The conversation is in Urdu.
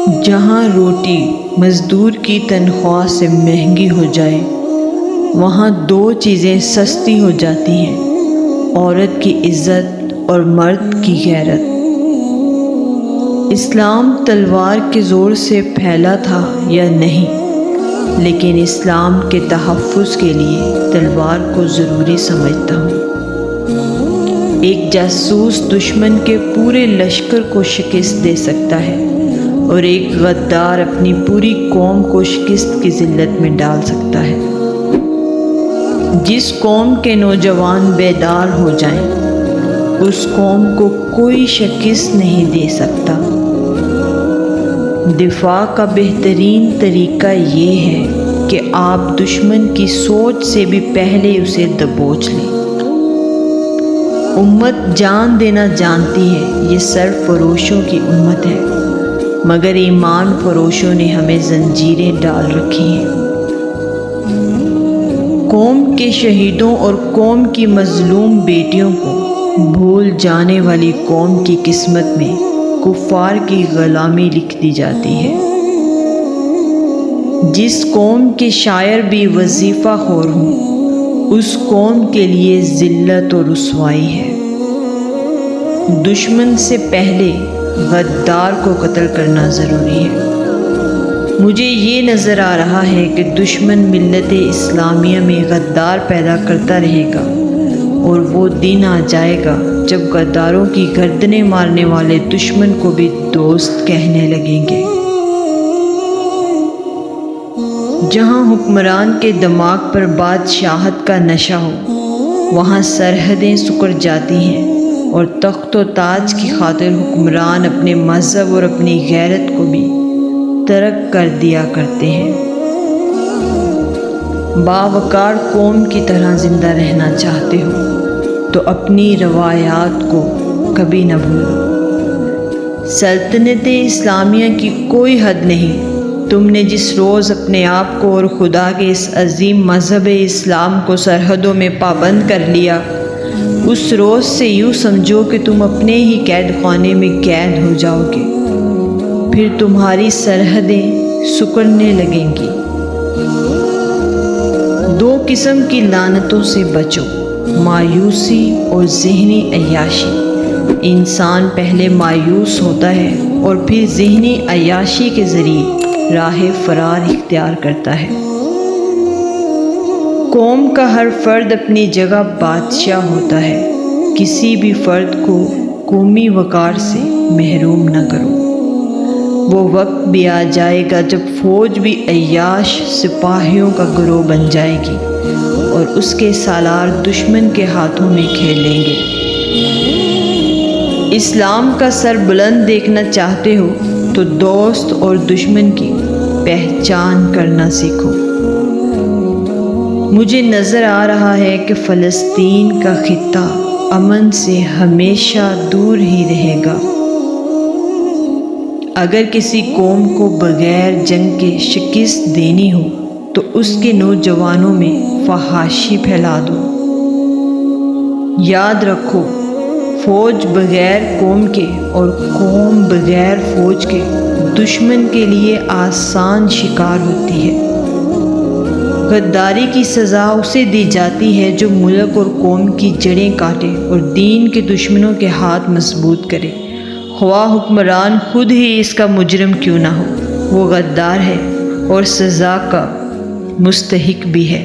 جہاں روٹی مزدور کی تنخواہ سے مہنگی ہو جائے وہاں دو چیزیں سستی ہو جاتی ہیں، عورت کی عزت اور مرد کی غیرت۔ اسلام تلوار کے زور سے پھیلا تھا یا نہیں، لیکن اسلام کے تحفظ کے لیے تلوار کو ضروری سمجھتا ہوں۔ ایک جاسوس دشمن کے پورے لشکر کو شکست دے سکتا ہے، اور ایک غدار اپنی پوری قوم کو شکست کی ذلت میں ڈال سکتا ہے۔ جس قوم کے نوجوان بیدار ہو جائیں اس قوم کو کوئی شکست نہیں دے سکتا۔ دفاع کا بہترین طریقہ یہ ہے کہ آپ دشمن کی سوچ سے بھی پہلے اسے دبوچ لیں۔ امت جان دینا جانتی ہے، یہ سرفروشوں کی امت ہے، مگر ایمان فروشوں نے ہمیں زنجیریں ڈال رکھی ہیں۔ قوم کے شہیدوں اور قوم کی مظلوم بیٹیوں کو بھول جانے والی قوم کی قسمت میں کفار کی غلامی لکھ دی جاتی ہے۔ جس قوم کے شاعر بھی وظیفہ خور ہوں اس قوم کے لیے ذلت و رسوائی ہے۔ دشمن سے پہلے غدار کو قتل کرنا ضروری ہے۔ مجھے یہ نظر آ رہا ہے کہ دشمن ملت اسلامیہ میں غدار پیدا کرتا رہے گا، اور وہ دن آ جائے گا جب غداروں کی گردنیں مارنے والے دشمن کو بھی دوست کہنے لگیں گے۔ جہاں حکمران کے دماغ پر بادشاہت کا نشہ ہو وہاں سرحدیں سکڑ جاتی ہیں، اور تخت و تاج کی خاطر حکمران اپنے مذہب اور اپنی غیرت کو بھی ترک کر دیا کرتے ہیں۔ باوقار قوم کی طرح زندہ رہنا چاہتے ہو تو اپنی روایات کو کبھی نہ بھولو۔ سلطنت اسلامیہ کی کوئی حد نہیں۔ تم نے جس روز اپنے آپ کو اور خدا کے اس عظیم مذہب اسلام کو سرحدوں میں پابند کر لیا، اس روز سے یوں سمجھو کہ تم اپنے ہی قید خانے میں قید ہو جاؤ گے۔ پھر تمہاری سرحدیں سکڑنے لگیں گی۔ دو قسم کی لعنتوں سے بچو، مایوسی اور ذہنی عیاشی۔ انسان پہلے مایوس ہوتا ہے اور پھر ذہنی عیاشی کے ذریعے راہ فرار اختیار کرتا ہے۔ قوم کا ہر فرد اپنی جگہ بادشاہ ہوتا ہے۔ کسی بھی فرد کو قومی وقار سے محروم نہ کرو۔ وہ وقت بھی آ جائے گا جب فوج بھی عیاش سپاہیوں کا گروہ بن جائے گی، اور اس کے سالار دشمن کے ہاتھوں میں کھیلیں گے۔ اسلام کا سر بلند دیکھنا چاہتے ہو تو دوست اور دشمن کی پہچان کرنا سیکھو۔ مجھے نظر آ رہا ہے کہ فلسطین کا خطہ امن سے ہمیشہ دور ہی رہے گا۔ اگر کسی قوم کو بغیر جنگ کے شکست دینی ہو تو اس کے نوجوانوں میں فحاشی پھیلا دو۔ یاد رکھو، فوج بغیر قوم کے اور قوم بغیر فوج کے دشمن کے لیے آسان شکار ہوتی ہے۔ غداری کی سزا اسے دی جاتی ہے جو ملک اور قوم کی جڑیں کاٹے اور دین کے دشمنوں کے ہاتھ مضبوط کرے، خواہ حکمران خود ہی اس کا مجرم کیوں نہ ہو۔ وہ غدار ہے اور سزا کا مستحق بھی ہے۔